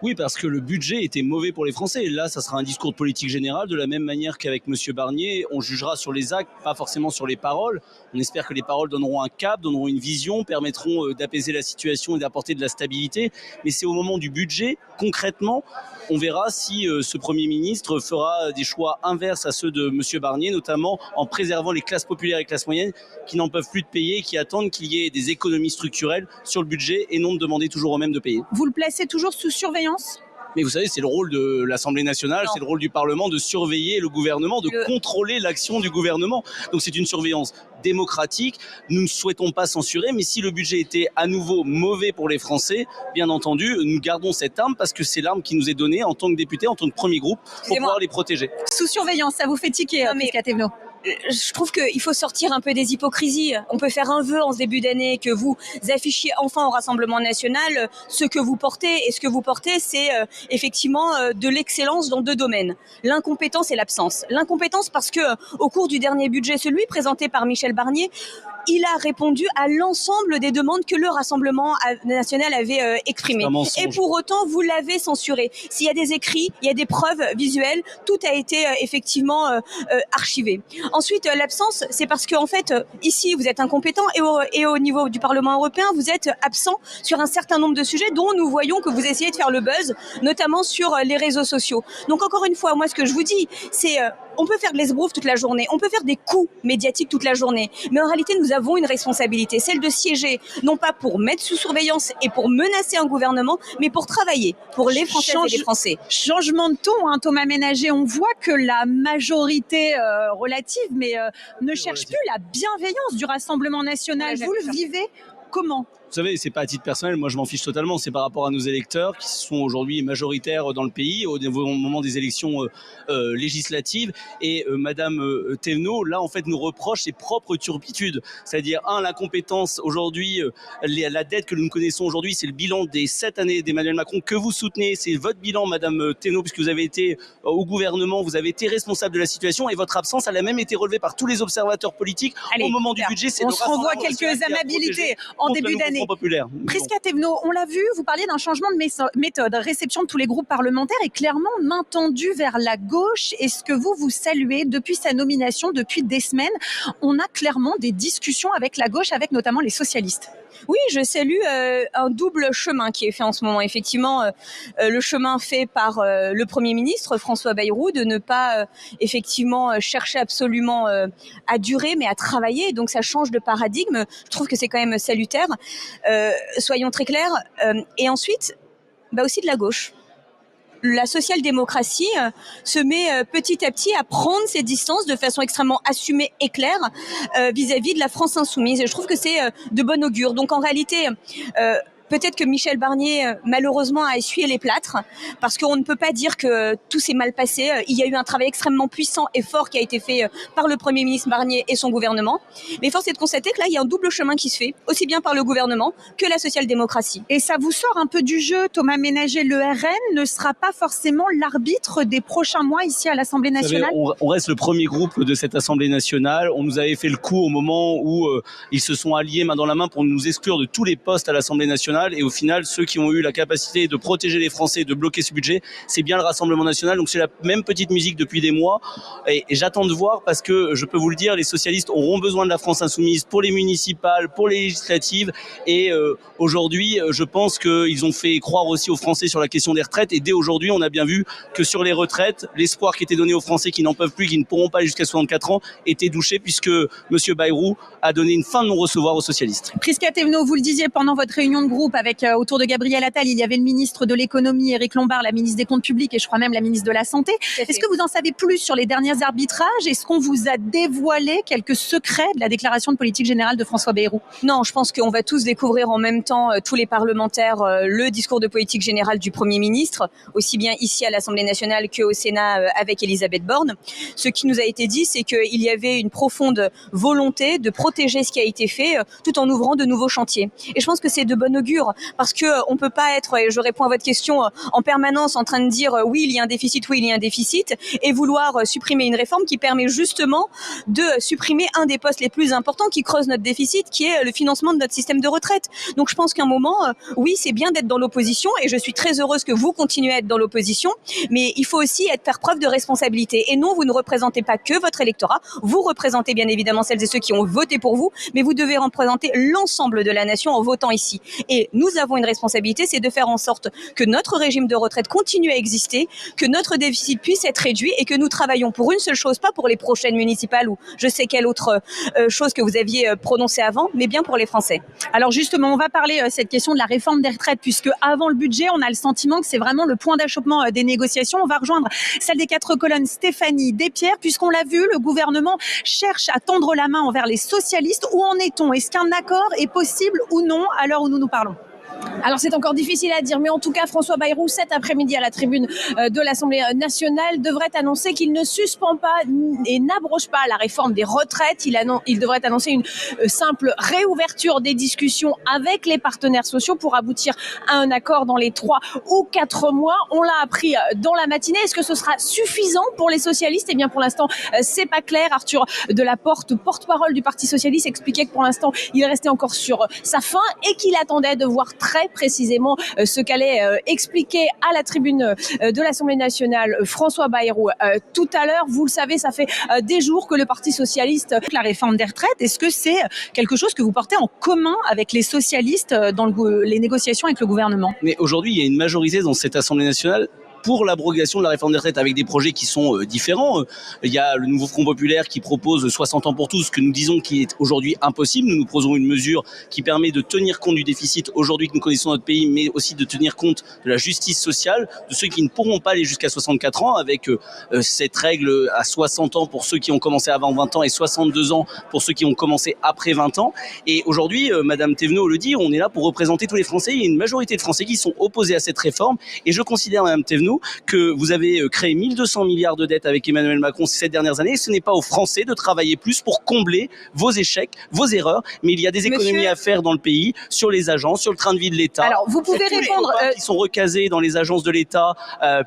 Oui, parce que le budget était mauvais pour les Français. Là, ça sera un discours de politique générale, de la même manière qu'avec M. Barnier, on jugera sur les actes, pas forcément sur les paroles. On espère que les paroles donneront un cap, donneront une vision, permettront d'apaiser la situation et d'apporter de la stabilité. Mais c'est au moment du budget, concrètement, on verra si ce Premier ministre fera des choix inverses à ceux de M. Barnier, notamment en préservant les classes populaires et classes moyennes qui n'en peuvent plus de payer et qui attendent qu'il y ait des économies structurelles sur le budget et non de demander toujours aux mêmes de payer. Vous le placez toujours sous surveillance ? Mais vous savez, c'est le rôle de l'Assemblée nationale, c'est le rôle du Parlement de surveiller le gouvernement, de contrôler l'action du gouvernement. Donc c'est une surveillance démocratique. Nous ne souhaitons pas censurer, mais si le budget était à nouveau mauvais pour les Français, bien entendu, nous gardons cette arme parce que c'est l'arme qui nous est donnée en tant que députés, en tant que premier groupe, pour pouvoir les protéger. Sous surveillance, ça vous fait tiquer, Prisca Thévenot ? Je trouve qu'il faut sortir un peu des hypocrisies. On peut faire un vœu en ce début d'année que vous affichiez enfin au Rassemblement national ce que vous portez. Et ce que vous portez, c'est effectivement de l'excellence dans deux domaines. L'incompétence et l'absence. L'incompétence parce que au cours du dernier budget, celui présenté par Michel Barnier, il a répondu à l'ensemble des demandes que le Rassemblement national avait exprimées. Et pour autant, vous l'avez censuré. S'il y a des écrits, il y a des preuves visuelles, tout a été effectivement archivé. Ensuite, l'absence, c'est parce que en fait, ici, vous êtes incompétent et au niveau du Parlement européen, vous êtes absent sur un certain nombre de sujets dont nous voyons que vous essayez de faire le buzz, notamment sur les réseaux sociaux. Donc encore une fois, moi, ce que je vous dis, c'est on peut faire de l'esbrouf toute la journée, on peut faire des coups médiatiques toute la journée, mais en réalité, nous avons une responsabilité, celle de siéger, non pas pour mettre sous surveillance et pour menacer un gouvernement, mais pour travailler pour les Françaises et les Français. Changement de ton, Thomas Ménager, on voit que la majorité relative, mais ne cherche plus la bienveillance du Rassemblement national. Vous le vivez comment ? Vous savez, c'est pas à titre personnel, moi je m'en fiche totalement, c'est par rapport à nos électeurs qui sont aujourd'hui majoritaires dans le pays au moment des élections législatives et Madame Thévenot, là en fait nous reproche ses propres turpitudes, c'est-à-dire l'incompétence aujourd'hui, la dette que nous connaissons aujourd'hui, c'est le bilan des 7 années d'Emmanuel Macron que vous soutenez, c'est votre bilan Madame Thévenot puisque vous avez été au gouvernement, vous avez été responsable de la situation et votre absence elle a même été relevée par tous les observateurs politiques. Allez, au moment du budget. On se renvoie quelques amabilités en début d'année. Prisca Thévenot, on l'a vu, vous parliez d'un changement de méthode, réception de tous les groupes parlementaires est clairement main tendue vers la gauche. Est-ce que vous saluez depuis sa nomination, depuis des semaines, on a clairement des discussions avec la gauche, avec notamment les socialistes? Oui, je salue un double chemin qui est fait en ce moment. Effectivement, le chemin fait par le Premier ministre, François Bayrou, de ne pas effectivement chercher absolument à durer, mais à travailler. Donc ça change de paradigme. Je trouve que c'est quand même salutaire. Soyons très clairs. Et ensuite, aussi de la gauche. La social-démocratie se met petit à petit à prendre ses distances de façon extrêmement assumée et claire vis-à-vis de la France insoumise. Et je trouve que c'est de bon augure. Donc en réalité, peut-être que Michel Barnier, malheureusement, a essuyé les plâtres parce qu'on ne peut pas dire que tout s'est mal passé. Il y a eu un travail extrêmement puissant et fort qui a été fait par le Premier ministre Barnier et son gouvernement. Mais force est de constater que là, il y a un double chemin qui se fait, aussi bien par le gouvernement que la social-démocratie. Et ça vous sort un peu du jeu, Thomas Ménager. Le RN ne sera pas forcément l'arbitre des prochains mois ici à l'Assemblée nationale. Vous savez, on reste le premier groupe de cette Assemblée nationale. On nous avait fait le coup au moment où ils se sont alliés main dans la main pour nous exclure de tous les postes à l'Assemblée nationale. Et au final, ceux qui ont eu la capacité de protéger les Français et de bloquer ce budget, c'est bien le Rassemblement national. Donc c'est la même petite musique depuis des mois. Et j'attends de voir parce que, je peux vous le dire, les socialistes auront besoin de la France insoumise pour les municipales, pour les législatives. Et aujourd'hui, je pense qu'ils ont fait croire aussi aux Français sur la question des retraites. Et dès aujourd'hui, on a bien vu que sur les retraites, l'espoir qui était donné aux Français qui n'en peuvent plus, qui ne pourront pas aller jusqu'à 64 ans, était douché puisque M. Bayrou a donné une fin de non-recevoir aux socialistes. Prisca Thévenot, vous le disiez pendant votre réunion de groupe avec autour de Gabriel Attal, il y avait le ministre de l'économie, Éric Lombard, la ministre des comptes publics et je crois même la ministre de la santé. Est-ce que vous en savez plus sur les derniers arbitrages? Est-ce qu'on vous a dévoilé quelques secrets de la déclaration de politique générale de François Bayrou? Non, je pense qu'on va tous découvrir en même temps, tous les parlementaires, le discours de politique générale du Premier ministre, aussi bien ici à l'Assemblée nationale qu'au Sénat avec Elisabeth Borne. Ce qui nous a été dit, c'est qu'il y avait une profonde volonté de protéger ce qui a été fait tout en ouvrant de nouveaux chantiers. Et je pense que c'est de bon augure. mesure, parce que on peut pas être, et je réponds à votre question, en permanence en train de dire oui il y a un déficit, oui il y a un déficit, et vouloir supprimer une réforme qui permet justement de supprimer un des postes les plus importants qui creuse notre déficit, qui est le financement de notre système de retraite. Donc je pense qu'à un moment, oui c'est bien d'être dans l'opposition, et je suis très heureuse que vous continuez à être dans l'opposition, mais il faut aussi faire preuve de responsabilité. Et non, vous ne représentez pas que votre électorat, vous représentez bien évidemment celles et ceux qui ont voté pour vous, mais vous devez représenter l'ensemble de la nation en votant ici. Et nous avons une responsabilité, c'est de faire en sorte que notre régime de retraite continue à exister, que notre déficit puisse être réduit, et que nous travaillons pour une seule chose, pas pour les prochaines municipales ou je sais quelle autre chose que vous aviez prononcée avant, mais bien pour les Français. Alors justement, on va parler cette question de la réforme des retraites, puisque avant le budget, on a le sentiment que c'est vraiment le point d'achoppement des négociations. On va rejoindre celle des 4 colonnes, Stéphanie Despierres, puisqu'on l'a vu, le gouvernement cherche à tendre la main envers les socialistes. Où en est-on? Est-ce qu'un accord est possible ou non à l'heure où nous nous parlons? Alors c'est encore difficile à dire, mais en tout cas François Bayrou cet après-midi à la tribune de l'Assemblée nationale devrait annoncer qu'il ne suspend pas et n'abroge pas la réforme des retraites. Il devrait annoncer une simple réouverture des discussions avec les partenaires sociaux pour aboutir à un accord dans les 3 ou 4 mois. On l'a appris dans la matinée. Est-ce que ce sera suffisant pour les socialistes? Eh bien pour l'instant c'est pas clair. Arthur Delaporte, porte-parole du Parti socialiste, expliquait que pour l'instant il restait encore sur sa faim et qu'il attendait de voir très précisément ce qu'allait expliquer à la tribune de l'Assemblée nationale François Bayrou tout à l'heure. Vous le savez, ça fait des jours que le Parti socialiste... La réforme des retraites, est-ce que c'est quelque chose que vous portez en commun avec les socialistes dans les négociations avec le gouvernement? Mais aujourd'hui, il y a une majorité dans cette Assemblée nationale pour l'abrogation de la réforme des retraites, avec des projets qui sont différents. Il y a le nouveau Front populaire qui propose 60 ans pour tous, que nous disons qui est aujourd'hui impossible. Nous proposons une mesure qui permet de tenir compte du déficit aujourd'hui que nous connaissons dans notre pays, mais aussi de tenir compte de la justice sociale, de ceux qui ne pourront pas aller jusqu'à 64 ans, avec cette règle à 60 ans pour ceux qui ont commencé avant 20 ans et 62 ans pour ceux qui ont commencé après 20 ans. Et aujourd'hui, Madame Thévenot le dit, on est là pour représenter tous les Français. Il y a une majorité de Français qui sont opposés à cette réforme, et je considère, Madame Thévenot, que vous avez créé 1200 milliards de dettes avec Emmanuel Macron ces 7 dernières années. Ce n'est pas aux Français de travailler plus pour combler vos échecs, vos erreurs, mais il y a des économies à faire dans le pays, sur les agences, sur le train de vie de l'État. Alors, vous pouvez répondre... qui sont recasés dans les agences de l'État,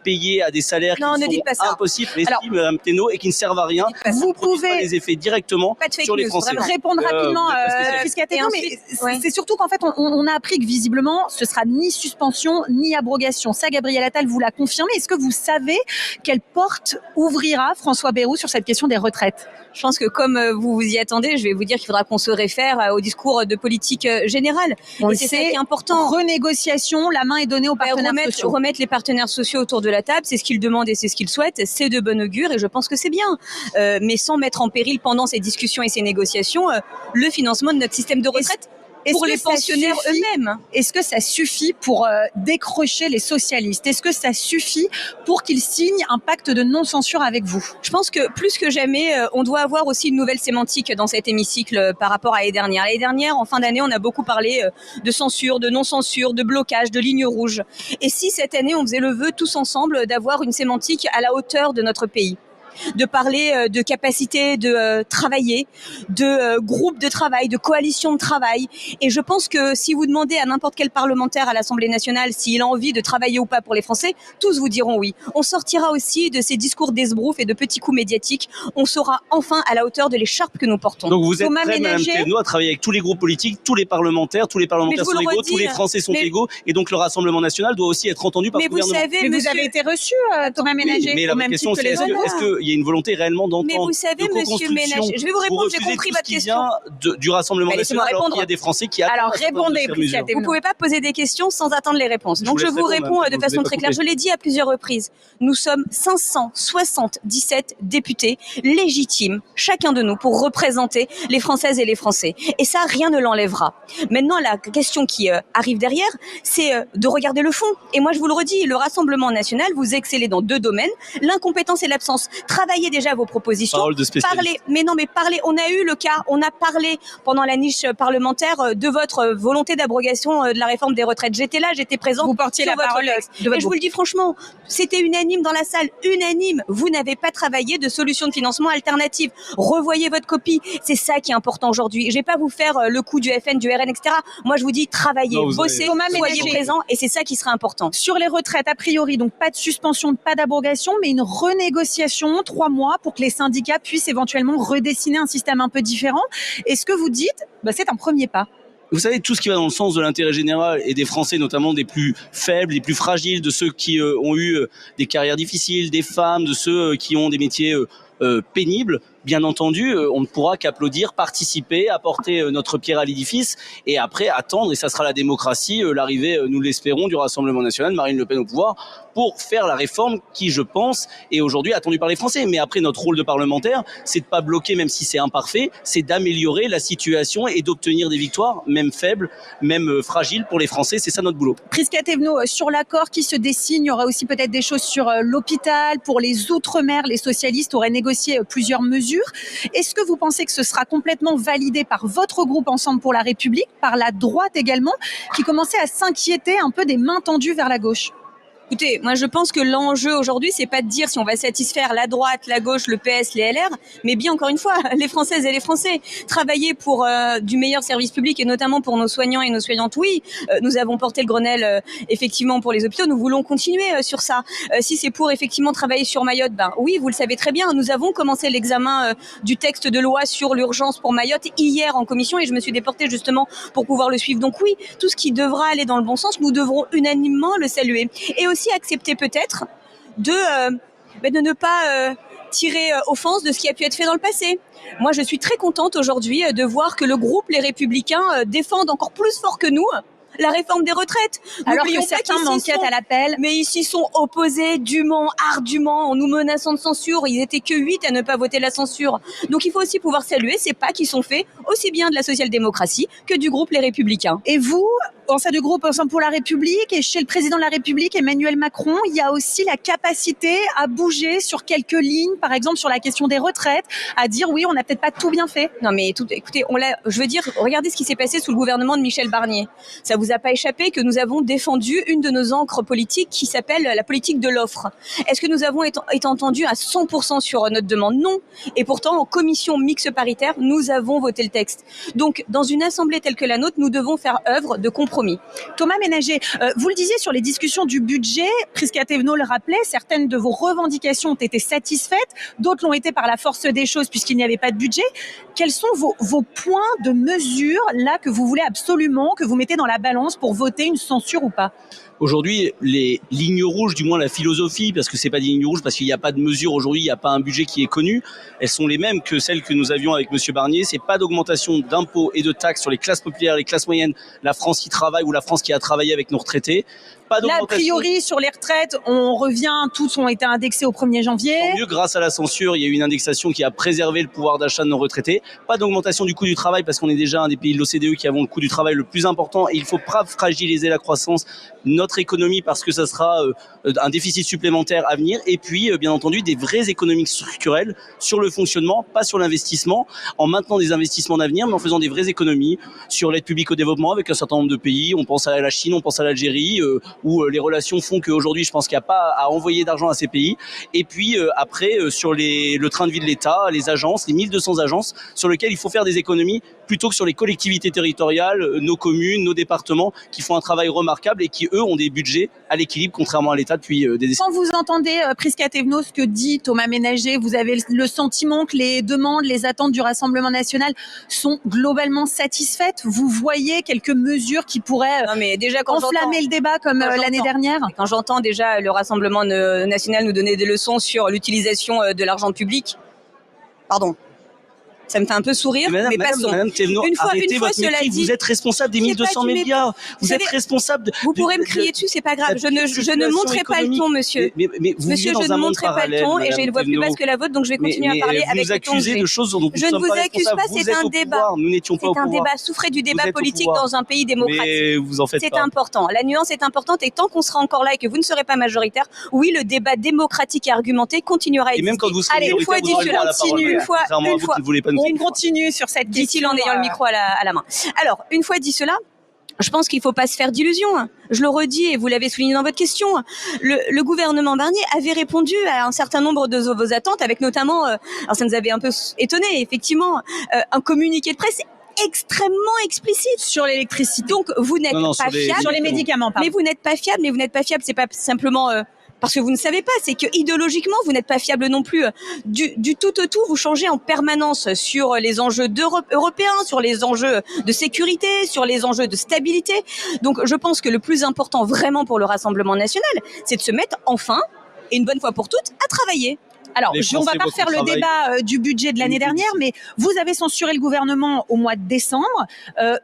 payés à des salaires qui sont impossibles, mais si, Mme Thévenot, et qui ne servent à rien. Vous pouvez les effets directement sur les Français. Répondre rapidement, Prisca Thévenot, mais c'est surtout qu'en fait, on a appris que visiblement, ce sera ni suspension, ni abrogation. Ça, Gabriel Attal vous l'a confirmé. Est-ce que vous savez quelle porte ouvrira François Bayrou sur cette question des retraites? Je pense que comme vous vous y attendez, je vais vous dire qu'il faudra qu'on se réfère au discours de politique générale. Et c'est ça qui est important. Renégociation, la main est donnée aux partenaires sociaux. Remettre les partenaires sociaux autour de la table, c'est ce qu'ils demandent et c'est ce qu'ils souhaitent. C'est de bon augure et je pense que c'est bien. Mais sans mettre en péril pendant ces discussions et ces négociations le financement de notre système de retraite. Pour les pensionnaires eux-mêmes. Est-ce que ça suffit pour décrocher les socialistes? Est-ce que ça suffit pour qu'ils signent un pacte de non-censure avec vous? Je pense que plus que jamais, on doit avoir aussi une nouvelle sémantique dans cet hémicycle par rapport à l'année dernière. L'année dernière, en fin d'année, on a beaucoup parlé de censure, de non-censure, de blocage, de lignes rouges. Et si cette année, on faisait le vœu tous ensemble d'avoir une sémantique à la hauteur de notre pays? De parler de capacité de travailler, de groupe de travail, de coalition de travail. Et je pense que si vous demandez à n'importe quel parlementaire à l'Assemblée nationale s'il a envie de travailler ou pas pour les Français, tous vous diront oui. On sortira aussi de ces discours d'esbrouf et de petits coups médiatiques. On sera enfin à la hauteur de l'écharpe que nous portons. Donc vous êtes prêts, Mme Thévenot, à travailler avec tous les groupes politiques, tous les parlementaires sont égaux, tous les Français sont égaux, et donc le Rassemblement national doit aussi être entendu par le gouvernement. Mais vous avez été reçu, Thomas Ménager, mais la question c'est est-ce qu'il y a une volonté réellement d'entendre? Mais vous savez, monsieur Ménager, je vais vous répondre, j'ai compris votre question. Du Rassemblement national, alors qu'il y a des Français qui attendent. Alors répondez, Prisca Thévenot. Vous ne pouvez pas poser des questions sans attendre les réponses. Donc je vous réponds de façon très claire. Je l'ai dit à plusieurs reprises. Nous sommes 577 députés légitimes, chacun de nous, pour représenter les Françaises et les Français. Et ça, rien ne l'enlèvera. Maintenant, la question qui arrive derrière, c'est de regarder le fond. Et moi, je vous le redis, le Rassemblement national, vous excellez dans 2 domaines, l'incompétence et l'absence. travaillez déjà vos propositions. Parole de spécialiste. Parlez. On a eu le cas, on a parlé pendant la niche parlementaire de votre volonté d'abrogation de la réforme des retraites. J'étais là, j'étais présente. Vous portiez la parole de votre Et je vous le dis franchement, c'était unanime dans la salle, unanime. Vous n'avez pas travaillé de solution de financement alternative. Revoyez votre copie. C'est ça qui est important aujourd'hui. Je vais pas vous faire le coup du FN, du RN, etc. Moi, je vous dis travaillez, bossez, soyez présents, et c'est ça qui sera important. Sur les retraites, a priori, donc pas de suspension, pas d'abrogation, mais une renégociation, 3 mois, pour que les syndicats puissent éventuellement redessiner un système un peu différent. Et ce que vous dites, c'est un premier pas. Vous savez, tout ce qui va dans le sens de l'intérêt général et des Français, notamment des plus faibles, des plus fragiles, de ceux qui ont eu des carrières difficiles, des femmes, de ceux qui ont des métiers pénibles, bien entendu, on ne pourra qu'applaudir, participer, apporter notre pierre à l'édifice et après attendre, et ça sera la démocratie, l'arrivée, nous l'espérons, du Rassemblement national, Marine Le Pen au pouvoir, pour faire la réforme qui, je pense, est aujourd'hui attendue par les Français. Mais après, notre rôle de parlementaire, c'est de pas bloquer, même si c'est imparfait, c'est d'améliorer la situation et d'obtenir des victoires, même faibles, même fragiles pour les Français. C'est ça notre boulot. Prisca Thévenot, sur l'accord qui se dessine, il y aura aussi peut-être des choses sur l'hôpital. Pour les Outre-mer, les socialistes auraient négocié plusieurs mesures. Est-ce que vous pensez que ce sera complètement validé par votre groupe Ensemble pour la République, par la droite également, qui commençait à s'inquiéter un peu des mains tendues vers la gauche ? Écoutez, moi je pense que l'enjeu aujourd'hui, c'est pas de dire si on va satisfaire la droite, la gauche, le PS, les LR, mais bien encore une fois, les Françaises et les Français. Travailler pour du meilleur service public et notamment pour nos soignants et nos soignantes, oui. Nous avons porté le Grenelle effectivement pour les hôpitaux, nous voulons continuer sur ça. Si c'est pour effectivement travailler sur Mayotte, oui, vous le savez très bien, nous avons commencé l'examen du texte de loi sur l'urgence pour Mayotte hier en commission et je me suis déportée justement pour pouvoir le suivre. Donc oui, tout ce qui devra aller dans le bon sens, nous devrons unanimement le saluer. Et aussi accepter peut-être de ne pas tirer offense de ce qui a pu être fait dans le passé. Moi, je suis très contente aujourd'hui de voir que le groupe Les Républicains défendent encore plus fort que nous la réforme des retraites. Alors que certains manquaient à l'appel. Mais ils s'y sont opposés dûment, ardemment, en nous menaçant de censure. Ils étaient que 8 à ne pas voter la censure. Donc il faut aussi pouvoir saluer ces pas qui sont faits aussi bien de la social-démocratie que du groupe Les Républicains. Et vous, au sein du groupe Ensemble pour la République et chez le président de la République, Emmanuel Macron, il y a aussi la capacité à bouger sur quelques lignes, par exemple sur la question des retraites, à dire oui, on n'a peut-être pas tout bien fait. Non mais écoutez, je veux dire, regardez ce qui s'est passé sous le gouvernement de Michel Barnier. Ça vous a pas échappé que nous avons défendu une de nos ancres politiques qui s'appelle la politique de l'offre. Est-ce que nous avons été entendus à 100% sur notre demande? Non. Et pourtant, en commission mixte paritaire, nous avons voté le texte. Donc, dans une assemblée telle que la nôtre, nous devons faire œuvre de compromis. Thomas Ménager, vous le disiez sur les discussions du budget, Prisca Thévenot le rappelait, certaines de vos revendications ont été satisfaites, d'autres l'ont été par la force des choses puisqu'il n'y avait pas de budget. Quels sont vos points de mesure là que vous voulez absolument, que vous mettez dans la balance pour voter une censure ou pas? Aujourd'hui, les lignes rouges, du moins la philosophie, parce que c'est pas des lignes rouges, parce qu'il n'y a pas de mesure aujourd'hui, il n'y a pas un budget qui est connu, elles sont les mêmes que celles que nous avions avec Monsieur Barnier. C'est pas d'augmentation d'impôts et de taxes sur les classes populaires, les classes moyennes, la France qui travaille ou la France qui a travaillé avec nos retraités. Là, a priori, sur les retraites, on revient, tous ont été indexés au 1er janvier. Tant mieux, grâce à la censure, il y a eu une indexation qui a préservé le pouvoir d'achat de nos retraités. Pas d'augmentation du coût du travail, parce qu'on est déjà un des pays de l'OCDE qui avons le coût du travail le plus important et il faut pas fragiliser la croissance, notre économie, parce que ça sera un déficit supplémentaire à venir. Et puis, bien entendu, des vraies économies structurelles sur le fonctionnement, pas sur l'investissement, en maintenant des investissements d'avenir, mais en faisant des vraies économies sur l'aide publique au développement avec un certain nombre de pays. On pense à la Chine, on pense à l'Algérie, où les relations font qu'aujourd'hui, je pense qu'il n'y a pas à envoyer d'argent à ces pays. Et puis après, sur le train de vie de l'État, les agences, les 1200 agences, sur lesquelles il faut faire des économies, plutôt que sur les collectivités territoriales, nos communes, nos départements, qui font un travail remarquable et qui, eux, ont des budgets à l'équilibre, contrairement à l'État depuis des décennies. Quand vous entendez, Prisca Thévenot, ce que dit Thomas Ménager, vous avez le sentiment que les demandes, les attentes du Rassemblement national sont globalement satisfaites? Vous voyez quelques mesures qui pourraient enflammer le débat comme l'année dernière? Quand j'entends déjà le Rassemblement national nous donner des leçons sur l'utilisation de l'argent public, pardon, Ça me fait un peu sourire, mais passons. Madame Thévenot, arrêtez votre mépris. Vous êtes responsable des 1200 médias. Vous êtes responsable. Vous pourrez me crier dessus, c'est pas grave. Je ne montrerai pas le ton, monsieur. Mais vous monsieur, je ne montrerai pas le ton et j'ai une voix plus basse que la vôtre, donc je vais continuer à parler avec le ton. Vous nous accusez de choses dont nous je ne vous accuse pas, c'est un débat. Nous n'étions pas au pouvoir. C'est un débat. Souffrez du débat politique dans un pays démocratique. Mais vous en faites pas. C'est important. La nuance est importante et tant qu'on sera encore là et que vous ne serez pas majoritaire, oui, le débat démocratique et argumenté continuera à exister. Et même quand vous serez minoritaire, vous aurez droit à la parole. On continue sur cette question. Dit-il en ayant le micro à la main. Alors, une fois dit cela, je pense qu'il ne faut pas se faire d'illusions. Je le redis et vous l'avez souligné dans votre question. Le gouvernement Barnier avait répondu à un certain nombre de vos attentes avec notamment, alors ça nous avait un peu étonné, effectivement, un communiqué de presse extrêmement explicite sur l'électricité. Donc vous n'êtes pas fiable sur les médicaments. Pardon. Mais vous n'êtes pas fiable. C'est pas simplement parce que vous ne savez pas, c'est que idéologiquement vous n'êtes pas fiable non plus. Du tout au tout, vous changez en permanence sur les enjeux européens, sur les enjeux de sécurité, sur les enjeux de stabilité. Donc je pense que le plus important vraiment pour le Rassemblement national, c'est de se mettre enfin et une bonne fois pour toutes à travailler. Alors, on ne va pas refaire le débat du budget de l'année dernière, mais vous avez censuré le gouvernement au mois de décembre.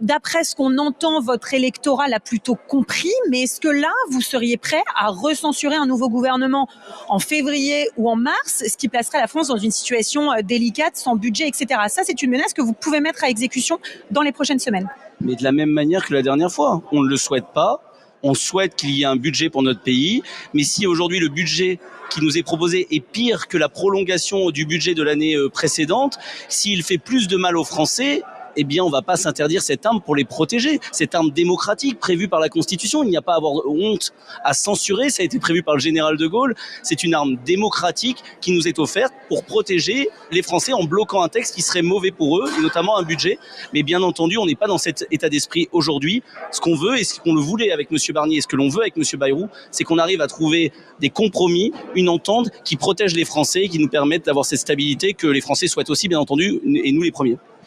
D'après ce qu'on entend, votre électorat l'a plutôt compris, mais est-ce que là, vous seriez prêt à recensurer un nouveau gouvernement en février ou en mars, ce qui placerait la France dans une situation délicate, sans budget, etc. Ça, c'est une menace que vous pouvez mettre à exécution dans les prochaines semaines. Mais de la même manière que la dernière fois, on ne le souhaite pas. On souhaite qu'il y ait un budget pour notre pays, mais si aujourd'hui le budget qui nous est proposé est pire que la prolongation du budget de l'année précédente, s'il fait plus de mal aux Français, eh bien on ne va pas s'interdire cette arme pour les protéger. Cette arme démocratique prévue par la Constitution, il n'y a pas à avoir honte à censurer, ça a été prévu par le général de Gaulle. C'est une arme démocratique qui nous est offerte pour protéger les Français en bloquant un texte qui serait mauvais pour eux, notamment un budget. Mais bien entendu, on n'est pas dans cet état d'esprit aujourd'hui. Ce qu'on veut, et ce qu'on le voulait avec M. Barnier, et ce que l'on veut avec M. Bayrou, c'est qu'on arrive à trouver des compromis, une entente qui protège les Français et qui nous permette d'avoir cette stabilité que les Français souhaitent aussi, bien entendu, et nous les premiers.